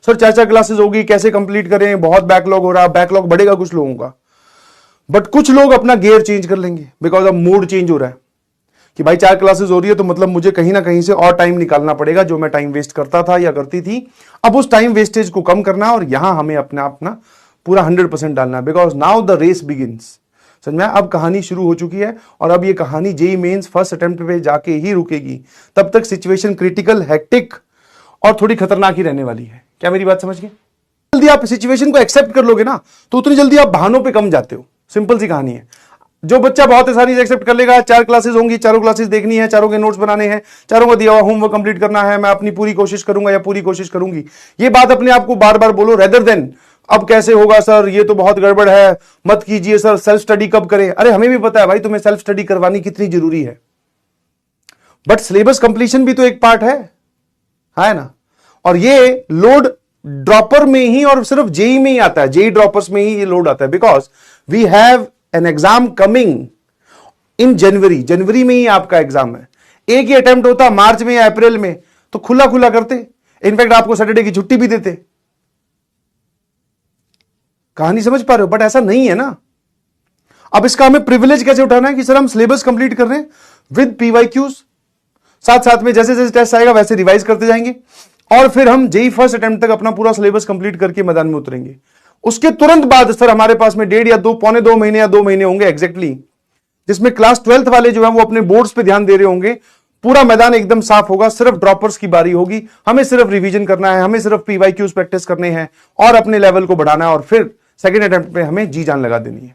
Sir 4 classes होगी, कैसे complete करें, बहुत बैकलॉग हो रहा है। बैकलॉग बढ़ेगा कुछ लोगों का, बट कुछ लोग अपना गियर चेंज कर लेंगे बिकॉज अब मूड चेंज हो रहा है कि भाई 4 क्लासेस हो रही है तो मतलब मुझे कहीं ना कहीं से और टाइम निकालना पड़ेगा, जो मैं टाइम वेस्ट करता था या करती थी, अब उस टाइम वेस्टेज को कम करना है और यहां हमें अपना पूरा 100% डालना है because now the race begins. समझ में? अब कहानी शुरू हो चुकी है और अब ये कहानी जेईई मेंस फर्स्ट अटेम्प्ट पे जाके ही रुकेगी। तब तक सिचुएशन क्रिटिकल, हेक्टिक और थोड़ी खतरनाक ही रहने वाली है। क्या मेरी बात समझ गए? जल्दी आप सिचुएशन को एक्सेप्ट कर लोगे ना तो उतनी जल्दी आप बहानों पे कम जाते हो। सिंपल सी कहानी है। जो बच्चा बहुत आसानी से एक्सेप्ट कर लेगा, 4 क्लासेस होंगी, चारों क्लासेस देखनी है, चारों के नोट्स बनाने हैं, चारों का दिया हुआ होमवर्क कंप्लीट करना है, मैं अपनी पूरी कोशिश करूंगा या पूरी कोशिश करूंगी, ये बात अपने आप को बार बार बोलो रेदर देन अब कैसे होगा सर, ये तो बहुत गड़बड़ है, मत कीजिए सर, सेल्फ स्टडी कब करें। अरे हमें भी पता है भाई तुम्हें सेल्फ स्टडी करवानी कितनी जरूरी है, बट सिलेबस कंप्लीशन भी तो एक पार्ट है ना। और ये लोड ड्रॉपर में ही और सिर्फ जेई में ही आता है, जेई ड्रॉपर्स में ही ये लोड आता है because we have an exam coming in January में ही आपका एग्जाम है। एक ही अटेम्प्ट होता मार्च में या अप्रैल में तो खुला खुला करते, इनफैक्ट आपको सैटरडे की छुट्टी भी देते। कहानी समझ पा रहे हो? बट ऐसा नहीं है ना। अब इसका हमें प्रिविलेज कैसे उठाना है कि सर हम सिलेबस कंप्लीट कर रहे हैं विद पीवाईक्यूज, साथ साथ में जैसे जैसे टेस्ट आएगा वैसे रिवाइज करते जाएंगे और फिर हम जेई फर्स्ट अटेम्प्ट तक अपना पूरा सिलेबस कंप्लीट करके मैदान में उतरेंगे। उसके तुरंत बाद सर हमारे पास में 1.5 या 2, पौने 2 महीने या 2 महीने होंगे एग्जैक्टली, जिसमें क्लास 12th वाले जो है वो अपने बोर्ड्स पे ध्यान दे रहे होंगे। पूरा मैदान एकदम साफ होगा, सिर्फ ड्रॉपर्स की बारी होगी। हमें सिर्फ रिवीजन करना है, हमें सिर्फ पीवाईक्यूज प्रैक्टिस करने हैं और अपने लेवल को बढ़ाना है और फिर सेकेंड अटेम्प्ट पे हमें जी जान लगा देनी है।